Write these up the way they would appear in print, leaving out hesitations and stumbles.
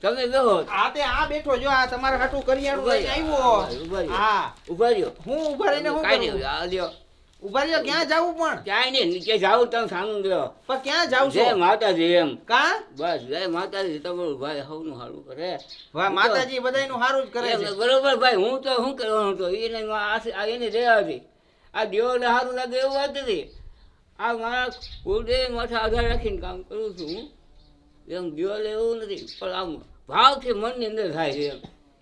તમે બેહો. આ તે આ બેઠો જો આ તમારા હાટું કરિયાણું લઈને આવ્યો. હા ઉભા રહ્યો. હું ઊભા રહીને હું કાંઈ કરું? નહીં, આ લ્યો. ઊભા રહ્યો ક્યાં જાવું પણ? ક્યાંય નહીં, નીચે જાવું તમે સાનું લ્યો. પણ ક્યાં જાવ જય છો? માતાજી એમ. કા? બસ જય માતાજી, તમારું ભાઈ સૌનું સારું કરે. વાહ માતાજી બધાયનું સારું જ કરે એમ, છે. બરોબર ભાઈ, હું તો શું કરવાનું હતો એને એને રહ્યા હતી. આ દેવને સારું લાગે એવું વાત નથી. આ મારા કુળદેવ માથે આધાર રાખીને કામ કરું છું હું. એમ દેવલે એવું નથી, પણ આમ ભાવથી મનની અંદર થાય છે એમ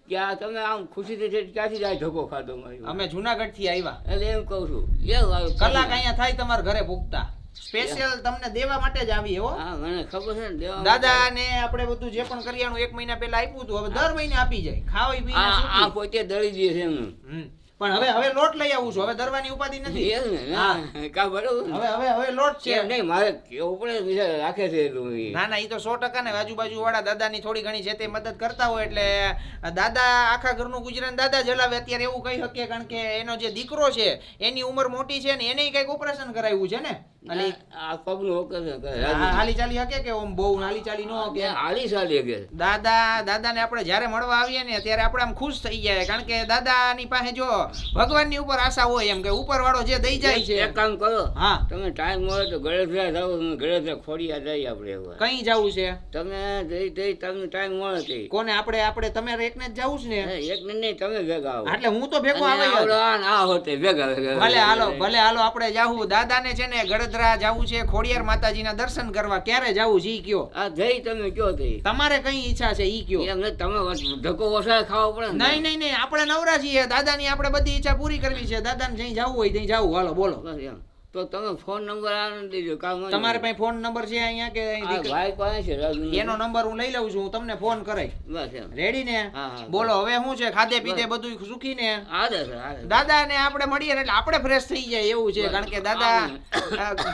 કે આ તમે આમ ખુશીથી ક્યાંથી જાય ધક્કો ખાધો મારી અમે જુનાગઢ થી આવ્યા. એટલે એમ કહું છું એ કલાક અહીંયા થાય તમારા ઘરે ભૂખતા. સ્પેશિયલ તમને દેવા માટે જ આવી હો. હા મને ખબર છે ને દેવા દાદા ને આપણે બધું જે પણ કરિયાણું 1 મહિના પહેલા આપ્યું હતું હવે દર મહિને આપી જાય. ખાવા પીને આ પોતે દળી દે છે એમ. પણ હવે લોટ લઈ આવું છું. હવે દરવાની ઉપાધિ નથી. એ ને ના કા બરોબર ને? હવે લોટ છે. એમ નહીં, મારે કેવું પડે બીજા રાખે છે એટલું ઈ. ના ના, ઈ તો 100% ને આજુબાજુ વાળા દાદાની થોડી ઘણી જે તે મદદ કરતા હોય એટલે દાદા આખા ઘરનું ગુજરાન દાદા ચલાવે અત્યારે એવું કહી શકીએ. કારણ કે એનો જે દીકરો છે એની ઉંમર મોટી છે ને એને કઈક ઓપરેશન કરાવ્યું છે ને. આ પગનું ઓપરેશન કરે. હાલી ચાલી શકે કે ઓમ બહુ હાલી ચાલી ન શકે? હાલી ચાલી કે દાદાને આપણે જ્યારે મળવા આવીએ ને ત્યારે આપણે આમ ખુશ થઈ જાય. કારણ કે દાદાની પાસે જો ભગવાનની ઉપર આશા હોય એમ કે ઉપર વાળો જે દઈ જાય છે. એક કામ કરો, હા તમે ટાઈમ મળે તો ગળેધરા જાવ, ગળેધરા ખોડિયા જઈએ આપણે એકવાર. કઈ જવું છે? તમે તમને ટાઈમ મળે તે કોને? આપણે તમે એકને જ જવું છે ને? એક ને નહીં, તમે ભેગા આવો. એટલે હું તો ભેગો અને આવે આવડો આ ને આ હોતે ભેગા ભલે હાલો આપણે જાવું. દાદાને છે ને ગળદરા જાવું છે, ખોડિયાર માતાજીના દર્શન કરવા. ક્યારે જાવું છે ઈ કયો? આ જઈ તમે કયો તે તમારે કઈ ઈચ્છા છે ઈ કયો? એમ નહીં, તમે ધક્કો ઓછા ખાવો પડે ને. નહીં આપણે નવરા છીએ. દાદાની આપણે બધી ઈચ્છા પૂરી કરવી છે. દાદાને જઈ જાવું હોય ત્યાં જાવું. હાલો બોલો. બસ એમ. તો તમે ફોન નંબર આને દેજો. કામ તમારે પાસે ફોન નંબર છે અહીંયા કે ભાઈ પાસે છે રાજુ. એનો નંબર હું લઈ લઉં છું. હું તમને ફોન કરાય. બસ એમ. રેડી ને? હા. બોલો હવે શું છે? ખાધે પીધે બધું સુખી ને? આદે છે આદે. દાદાને આપણે મળીએ એટલે આપણે ફ્રેશ થઈ જાય એવું છે. કારણ કે દાદા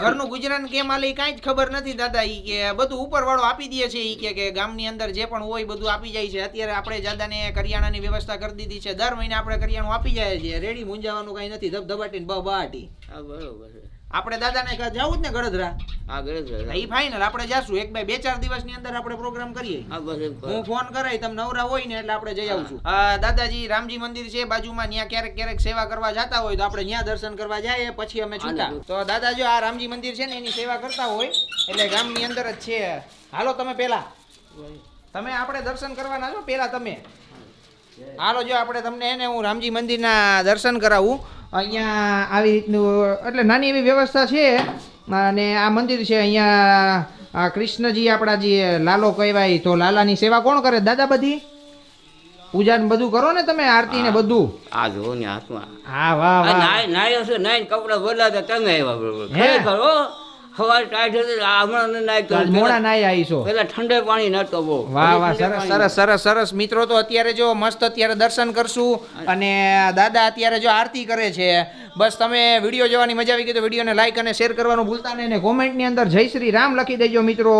ઘરનું ગુજરાન કેમ હાલે ઈ કાંઈ જ ખબર નથી. દાદા ઈ કે બધું ઉપર વાળો આપી દે છે. ઈ કે ગામની અંદર જે પણ હોય બધું આપી જાય છે. અત્યારે આપણે દાદાને કરિયાણાની વ્યવસ્થા કરી દીધી છે. દર મહિને આપણે કરિયાણું આપી જાય છે. રેડી, મૂંઝાવાનું કઈ નથી. ધબધબાટીને બહાટી. હા બરોબર છે. આપણે દાદાને જવું જ ને ગળદરા? હા ગળદરા. ઈ ફાઇનલ આપણે જાશું. 2-4 દિવસની અંદર આપણે પ્રોગ્રામ કરીએ. હા બસ એમ. હું ફોન કરાય તમે નવરા હોય ને એટલે આપણે જઈ આવશું. દાદાજી રામજી મંદિર છે બાજુમાં, ત્યાં ક્યારેક સેવા કરવા જતા હોય તો આપણે ત્યાં દર્શન કરવા જઈએ. પછી અમે છૂટા. તો દાદા જો આ રામજી મંદિર છે ને એની સેવા કરતા હોય એટલે ગામની અંદર જ છે. હાલો તમે પેલા આપણે દર્શન કરવાના છો. પેલા તમે હાલો. જો આપણે તમને એને હું રામજી મંદિરના દર્શન કરાવું. અહીંયા આવી રીતનું એટલે નાની એવી વ્યવસ્થા છે. અને આ મંદિર છે અહીંયા કૃષ્ણજી આપણા જે લાલો કહેવાય. તો લાલાની સેવા કોણ કરે? દાદા બધી પૂજા ને બધું કરો ને તમે? આરતી ને બધું? આ જો ને હાથમાં. હા વાહ વાહ. નાય હશે, નાય કપડા બદલાતા તમે આવ્યા બરોબર. ખરેખર હો. સવારે ટાઈટ હતી, હમણાં નાય તો મોડા નાય આવીશો. પેલા ઠંડે પાણી નતો બહુ. વાહ વાહ, સરસ મિત્રો. તો અત્યારે જો મસ્ત અત્યારે દર્શન કરશું અને દાદા અત્યારે જો આરતી કરે છે. બસ તમે વિડીયો જોવાની મજા આવી ગઈ તો વિડીયોને લાઈક અને શેર કરવાનું ભૂલતા નહીં. અને કોમેન્ટની અંદર જય શ્રી રામ લખી દેજો મિત્રો.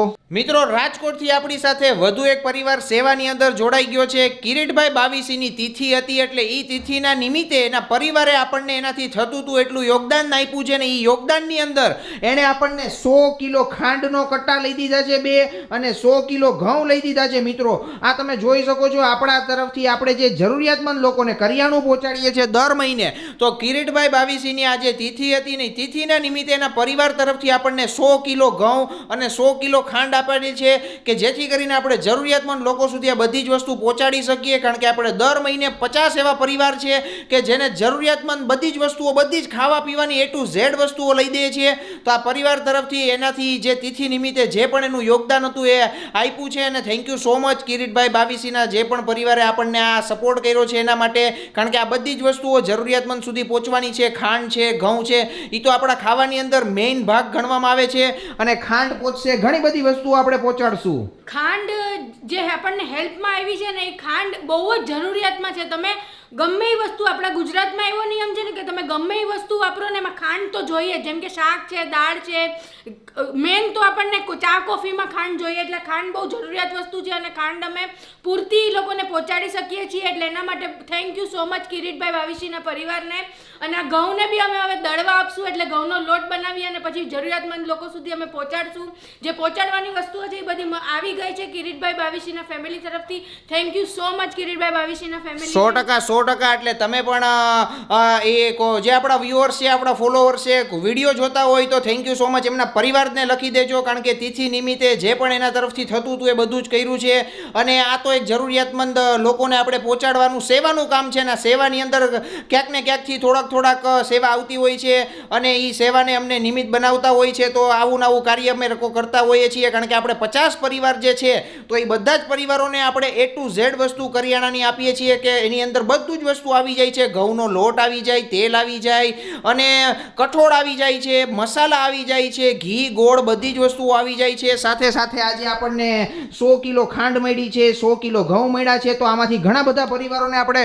રાજકોટથી આપણી સાથે વધુ એક પરિવાર સેવાની અંદર જોડાઈ ગયો છે. કિરીટભાઈ બાવીસીની તિથિ હતી એટલે એ તિથિના નિમિત્તે એના પરિવારે આપણને એનાથી થતું હતું એટલું યોગદાન આપ્યું છે. ને એ યોગદાનની અંદર એણે આપણને 100 કિલો ખાંડનો કટ્ટા લઈ દીધા છે 2 અને 100 કિલો ઘઉં લઈ દીધા છે. મિત્રો આ તમે જોઈ શકો છો. આપણા તરફથી આપણે જે જરૂરિયાતમંદ લોકોને કરિયાણું પહોંચાડીએ છીએ દર મહિને. તો કિરીટભાઈ બાવીસીની આ જે તિથિ હતી ને તિથિના નિમિત્તે એના પરિવાર તરફથી આપણને 100 કિલો ઘઉં અને 100 કિલો ખાંડ આપેલી છે કે જેથી કરીને આપણે જરૂરિયાતમંદ લોકો સુધી આ બધી જ વસ્તુ પહોંચાડી શકીએ. કારણ કે આપણે દર મહિને 50 એવા પરિવાર છે કે જેને જરૂરિયાતમંદ બધી જ વસ્તુઓ, બધી જ ખાવા પીવાની A to Z વસ્તુઓ લઈ દે છે. તો આ પરિવાર તરફથી એનાથી જે તિથિ નિમિત્તે જે પણ એનું યોગદાન હતું એ આપ્યું છે. અને thank you so much Kiritbhai બાવીસીના જે પણ પરિવારે આપણને આ સપોર્ટ કર્યો છે એના માટે. કારણ કે આ બધી જ વસ્તુઓ જરૂરિયાતમંદ સુધી પહોંચવાની છે. ખાંડ છે, ઘઉં છે, એ તો આપણા ખાવાની અંદર મેઇન ભાગ ગણવામાં આવે છે. અને ખાંડ પહોંચશે, ઘણી બધી વસ્તુઓ આપણે પહોંચાડશું. ખાંડ જે આપણને હેલ્પમાં આવી છે ને એ ખાંડ બહુ જ જરૂરિયાતમાં છે. તમે ગમે એ વસ્તુ આપણા ગુજરાતમાં એવો નિયમ છે ને કે તમે ગમે એ વસ્તુ વાપરો ને એમાં ખાંડ તો જોઈએ જ. જેમ કે શાક છે, દાળ છે, મેન તો આપણને ચા કોફીમાં ખાંડ જોઈએ, એટલે ખાંડ બહુ જરૂરિયાત વસ્તુ છે અને ખાંડ અમે પૂરતી લોકોને પહોંચાડી શકીએ છીએ. એટલે એના માટે thank you so much Kiritbhai ભાવિશીના પરિવારને. અને આ ઘઉંને બી અમે હવે દળવા આપશું, એટલે ઘઉંનો લોટ બનાવી અને પછી જરૂરિયાતમંદ લોકો સુધી અમે પહોંચાડશું. જે પહોંચાડવાની વસ્તુઓ છે એ બધી આવી ગઈ છે કિરીટભાઈ ભાવિશીના ફેમિલી તરફથી. Thank you so much Kiritbhai ભાવિશીના ફેમિલી. 100%. એટલે તમે પણ જે આપણા વ્યુઅર્સ છે, આપણા ફોલોઅર્સ છે, વિડીયો જોતા હોય તો થેન્ક યુ સો મચ. એમના પરિવારને લખી દેજો, કારણ કે તિથિ નિમિત્તે જે પણ એના તરફથી થતું હતું એ બધું જ કર્યું છે. અને આ તો એક જરૂરિયાતમંદ લોકોને આપણે પહોંચાડવાનું સેવાનું કામ છે ને સેવાની અંદર ક્યાંક ને ક્યાંકથી થોડાક સેવા આવતી હોય છે અને એ સેવાને અમને નિમિત્ત બનાવતા હોય છે. તો આવું કાર્ય અમે કરતા હોઈએ છીએ, કારણ કે આપણે 50 પરિવાર જે છે તો એ બધા જ પરિવારોને આપણે A to Z વસ્તુ કરિયાણાની આપીએ છીએ કે એની અંદર બધું જ વસ્તુ આવી જાય છે. ઘઉંનો લોટ આવી જાય, તેલ આવી જાય અને કઠોળ આવી જાય છે, મસાલા આવી જાય છે, ઘી ગોળ બધી જ વસ્તુઓ આવી જાય છે. સાથે સાથે આજે આપણને 100 કિલો ખાંડ મળી છે, 100 કિલો ઘઉં મળ્યા છે. તો આમાંથી ઘણા બધા પરિવારોને આપણે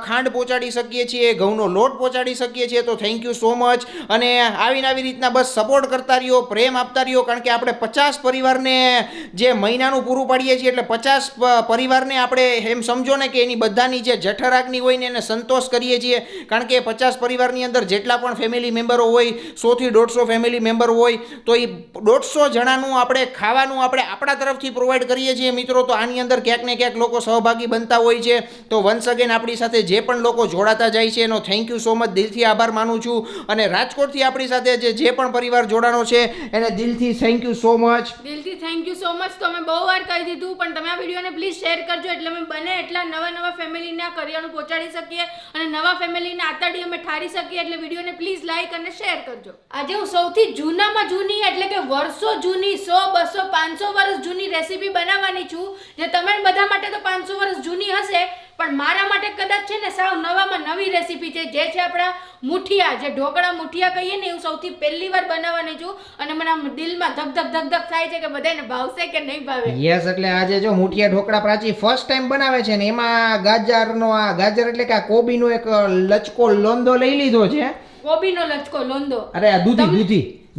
ખાંડ પહોંચાડી શકીએ છીએ, ઘઉંનો લોટ પહોંચાડી શકીએ છીએ. તો થેન્ક યુ સો મચ. અને આવી રીતના બસ સપોર્ટ કરતા રહ્યો, પ્રેમ આપતા રહ્યો, કારણ કે આપણે 50 પરિવારને જે મહિનાનું પૂરું પાડીએ છીએ એટલે 50 પરિવારને આપણે એમ સમજો ને કે એની બધાની જે જઠરાગ્નિ હોય ને એને સંતોષ કરીએ છીએ. કારણ કે 50 પરિવારની અંદર જેટલા પણ ફેમિલી મેમ્બરો હોય, 100 થી 150 ફેમિલી મેમ્બર હોય, તો એ 150 જણાનું આપણે ખાવાનું આપણે આપણા તરફથી પ્રોવાઈડ કરીએ છીએ મિત્રો. તો આની અંદર ક્યાંક ને ક્યાંક લોકો સહભાગી બનતા હોય છે. તો વન્સ અગેન આપણી સાથે જે પણ લોકો જોડાતા જાય છે એનો થેન્ક યુ સો મચ, દિલથી આભાર માનું છું. અને રાજકોટથી આપણી સાથે જે પણ પરિવાર જોડાનો છે એને દિલથી થેન્ક યુ સો મચ. દિલથી થેન્ક યુ સો મચ. તો અમે બહુ વાર કહી દીધું, પણ તમે આ વિડીયોને પ્લીઝ શેર કરજો, એટલે અમે બને એટલા નવા ફેમિલીને આ કરિયાણું પહોંચાડી શકીએ અને નવા ફેમિલીને આતડી અમે ઠારી શકીએ. એટલે વિડીયોને પ્લીઝ લાઈક અને શેર કરજો. આજે હું સૌથી જૂનામાં જૂની, એટલે કે વર્ષો જૂની, 100, 200, 500 વર્ષ જૂની રેસીપી બનાવવાની છું. જે તમે બધા માટે તો 500 વર્ષ જૂની હશે, પણ મારા માટે કદાચ છે ને સાવ નવામાં નવી રેસીપી છે. જે છે આપણા મુઠિયા, જે ઢોકળા મુઠિયા કહીએ ને, હું સૌથી પહેલી વાર બનાવવાની છું. અને મને આમ દિલમાં ધક થાય છે કે બધાને ભાવશે કે નહીં ભાવે. યસ, એટલે આજે જો મુઠિયા ઢોકળા પ્રાચી ફર્સ્ટ ટાઈમ બનાવે છે ને એમાં ગાજર એટલે કે આ કોબીનો એક લચકો લોંદો લઈ લીધો છે. કોબીનો લચકો લોંદો, અરે આ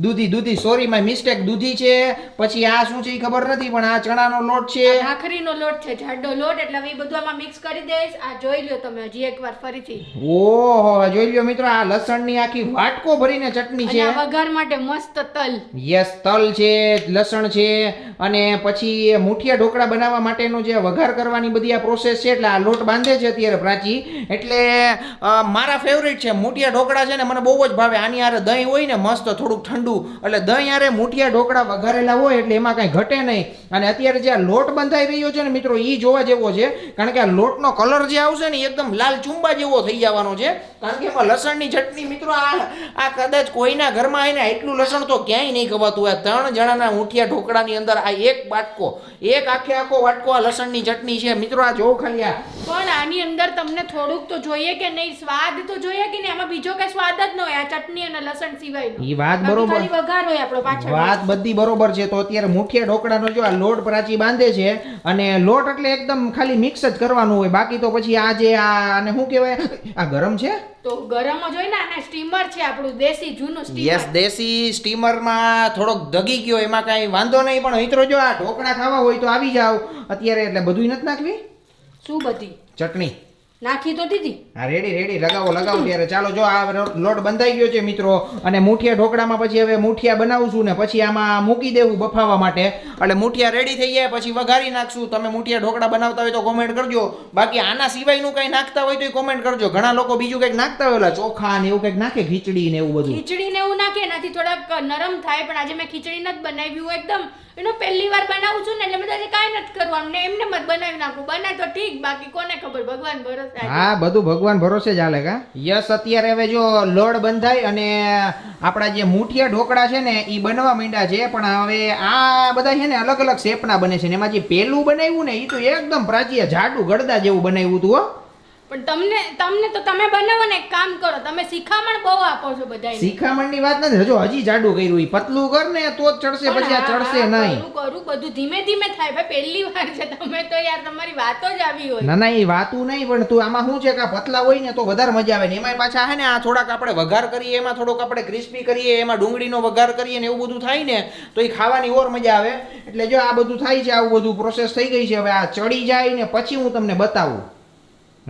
દૂધી સોરી માય મિસ્ટેક, દૂધી છે. પછી આ શું છે એ ખબર નથી, પણ આ ચણાનો લોટ છે, ભાખરીનો લોટ છે, જાડો લોટ. એટલે હવે બધું આમાં મિક્સ કરી દઈશ. આ જોઈ લ્યો તમે હજી એકવાર ફરીથી. ઓહો, જોઈ લ્યો મિત્રો, આ લસણની આખી વાટકો ભરીને ચટણી છે. અને વઘાર માટે મસ્ત તલ. યસ, તલ છે, લસણ છે. અને પછી મુઠિયા ઢોકળા બનાવવા માટેનો જે વઘાર કરવાની બધી આ પ્રોસેસ છે. એટલે આ લોટ બાંધે છે અત્યારે પ્રાચી. એટલે મારા ફેવરિટ છે મુઠિયા ઢોકળા છે ને, મને બહુ જ ભાવે. આની હારે દહીં હોય ને મસ્ત થોડુંક ઠંડુ, એટલે દહીં યારે મુઠિયા ઢોકળા વઘારેલા હોય એટલે એમાં કઈ ઘટે નહીં. અને અત્યારે જે આ લોટ બંધાઈ રહ્યો છે ને મિત્રો, એ જોવા જેવો છે. કારણ કે આ લોટનો કલર જે આવશે ને એકદમ લાલ ચુંબા જેવો થઈ જવાનો છે. કારણ કે એમાં લસણની ચટણી મિત્રો, આ કદાચ કોઈના ઘરમાં આવીને એટલું લસણ તો ક્યાંય નહીં ખવાતું. આ 3 જણાના મુઠિયા ઢોકળાની અંદર આ એક આખો વાટકો આ લસણની ચટણી છે મિત્રો. આ જોવો ખાલી આ. પણ આની અંદર તમને થોડુંક તો જોઈએ કે નહીં, સ્વાદ તો જોઈએ કે નહીં. આમાં બીજો કઈ સ્વાદ જ ન હોય આ ચટણી અને લસણ સિવાય. ઈ વાત બરોબર, વઘાર હોય આપણો પાછળ. વાત બધી બરોબર છે. તો અત્યારે મુઠિયા ઢોકળાનો જો આ લોટ પ્રાચી બાંધે છે, અને લોટ એટલે એકદમ ખાલી મિક્સ જ કરવાનું હોય. બાકી તો પછી આ જે આને શું કહેવાય, આ ગરમ છે તો ગરમ જ હોય ને. આને સ્ટીમર છે આપણું દેશી જૂનું સ્ટીમર. યસ, દેશી સ્ટીમરમાં થોડોક દગી ગયો, એમાં કાંઈ વાંધો નહીં. પણ મિત્રો જો આ ઢોકળા ખાવા હોય તો આવી જાવ અત્યારે. એટલે બધું નથી નાખવી. શું બધી ચટણી નાખી તો દીધી. હા, રેડી લગાવો ત્યારે. ચાલો જો આ લોટ બંધાઈ ગયો છે મિત્રો. અને મુઠિયા ઢોકળામાં પછી હવે મુઠિયા બનાવશું ને પછી આમાં મૂકી દેવું બફાવા માટે. એટલે મુઠિયા રેડી થઈ જાય પછી વઘારી નાખશું. તમે મુઠિયા ઢોકળા બનાવતા હોય તો કોમેન્ટ કરજો. બાકી આના સિવાયનું કંઈ નાખતા હોય તો કોમેન્ટ કરજો. ઘણા લોકો બીજું કંઈક નાખતા હોય, ચોખા ને એવું કંઈક નાખે, ખીચડી ને એવું બધું. ખીચડી ને એવું નાખે, એનાથી થોડાક નરમ થાય. પણ આજે મેં ખીચડી નથી બનાવ્યું, એકદમ એનો પહેલી વાર બનાવું છું ને, એટલે બધા કાંઈ નથી કરવું, અમને એમને મત બનાવી નાખું. બને તો ઠીક, બાકી કોને ખબર, ભગવાન ભરોસે. હા, બધું ભગવાન ભરોસે ચાલે કા. યસ, અત્યારે હવે જો લોટ બંધાય અને આપણા જે મુઠિયા ઢોકળા છે ને એ બનવા માંડ્યા છે. પણ હવે આ બધા છે ને અલગ અલગ શેપના બને છે ને એમાં જે પેલું બનાવ્યું ને એ તો એકદમ પ્રાચીન જાડું ગળદા જેવું બનાવ્યું હતું. પણ તમને તો તમે બનાવો ને એક કામ કરો, તમે શિખામણ બહુ આપો છો બધાને. શિખામણની વાત નથી, હજુ હજી જાડું કર્યું ઈ પતલું કર ને તો જ ચડશે, પછી આ ચડશે નહીં. કરું બધું ધીમે ધીમે થાય ભાઈ, પહેલી વાર છે. તમે તો યાર તમારી વાતો જ આવી હોય. ના ના એ વાતું નહીં, પણ તું આમાં શું છે કે આ પતલા હોય ને તો વધારે મજા આવે ને એમાં પાછા હે ને આ થોડાક આપણે વઘાર કરીએ, એમાં થોડોક આપણે ક્રિસ્પી કરીએ, એમાં ડુંગળીનો વઘાર કરીએ ને એવું બધું થાય ને તો એ ખાવાની ઓર મજા આવે. એટલે જો આ બધું થાય છે, આવું બધું પ્રોસેસ થઈ ગઈ છે. હવે આ ચડી જાય ને પછી હું તમને બતાવું.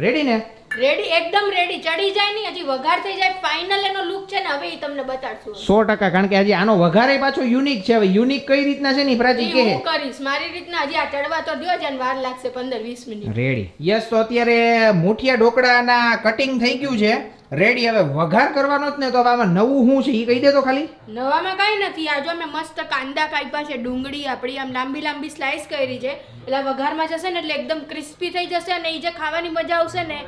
રેડી ને? રેડી, એકદમ રેડી. ચડી જાય નહીં, હજી વઘાર થઈ જાય, ફાઇનલ એનો લુક છે ને હવે એ તમને બતાડશું 100%. કારણ કે હજી આનો વઘારે પાછો યુનિક છે. હવે યુનિક કઈ રીતના છે ને પ્રાચી કે હું કરીશ મારી રીતના. હજી આ ચડવા તો દ્યો, જ્યાં વાર લાગશે 15-20 મિનિટ. રેડી? યસ. તો અત્યારે મુઠિયા ઢોકળાના કટિંગ થઈ ગયું છે, રેડી. હવે વઘાર કરવાનો જ ને, તો હવે આમાં નવું શું છે એ કહી દે તો ખાલી. નવામાં કાંઈ નથી. આ જો મેં મસ્ત કાંદા કાપ્યા છે, ડુંગળી આપણી આમ લાંબી લાંબી સ્લાઈસ કરી છે, એટલે વઘારમાં જશે ને એટલે એકદમ ક્રિસ્પી થઈ જશે અને એ જે ખાવાની મજા આવશે ને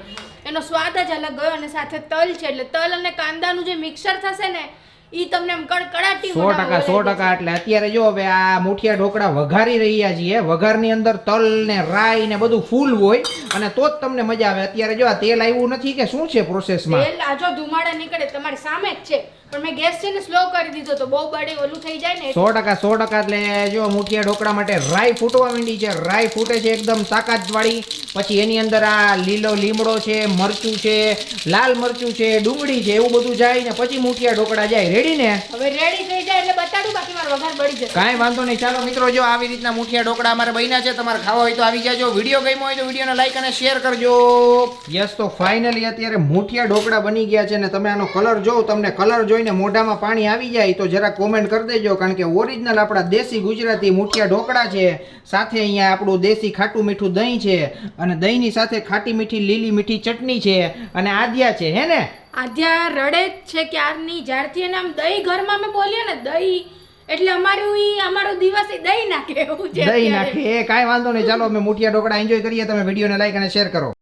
એનો સ્વાદ જ અલગ ગયો. અને સાથે તલ છે, એટલે તલ અને કાંદાનું જે મિક્સર થશે ને ઈ તમને આમ કડકડાટી 100%. એટલે અત્યારે જો હવે આ મુઠિયા ઢોકળા વઘારી રહ્યા છીએ. વઘારની અંદર તલ ને રાઈ ને બધું ફૂલ હોય અને તો જ તમને મજા આવે. અત્યારે જો આ તેલ આવ્યું નથી કે શું છે પ્રોસેસમાં? તેલ આ જો ધુમાડા નીકળે તમારી સામે જ છે, પણ મેં ગેસ છે ને સ્લો કરી દીધો તો બહુ બળે ઓલું થઈ જાય ને. 100%. એટલે જો મુઠિયા ઢોકળા માટે રાઈ ફૂટવા માંડી છે. રાઈ ફૂટે છે એકદમ તાકાત વાળી. પછી એની અંદર આ લીલો લીમડો છે, મરચું છે, લાલ મરચું છે, ડુંગળી છે, એવું બધું જાય ને પછી મુઠિયા ઢોકળા જાય. રેડી ને? હવે રેડી થઈ જાય એટલે બતાડું, બાકી મારો વઘાર બળી જશે. કાંઈ વાંધો નહીં. ચાલો મિત્રો, જો આવી રીતના મુઠિયા ઢોકળા અમારે બન્યા છે. તમારે ખાવા હોય તો આવી જાજો. વિડીયો ગમ્યો હોય તો વિડીયોને લાઈક અને શેર કરજો. યસ. તો ફાઇનલી અત્યારે મુઠિયા ઢોકળા બની ગયા છે ને તમે આનો કલર જોવો, તમને કલર જોઈને મોઢામાં પાણી આવી જાય તો જરા કોમેન્ટ કરી દેજો. કારણ કે ઓરિજિનલ આપણા દેશી ગુજરાતી મુઠિયા ઢોકળા છે. સાથે અહીંયા આપણું દેશી ખાટું મીઠું દહીં છે અને દહીંની સાથે ખાટી મીઠી લીલી મીઠી ચટણી છે અને આદ્યા છે. હે ને? આદ્યા રડે જ છે ક્યારની, જ્યારથી એને આમ દહીં ઘરમાં અમે બોલીએ ને દહીં એટલે અમારો દિવસ દહીં નાખે એવું છે. દહીં નાખે. કાંઈ વાંધો નહીં. ચાલો અમે મુઠિયા ઢોકળા એન્જોય કરીએ. તમે વિડીયોને લાઈક અને શેર કરો.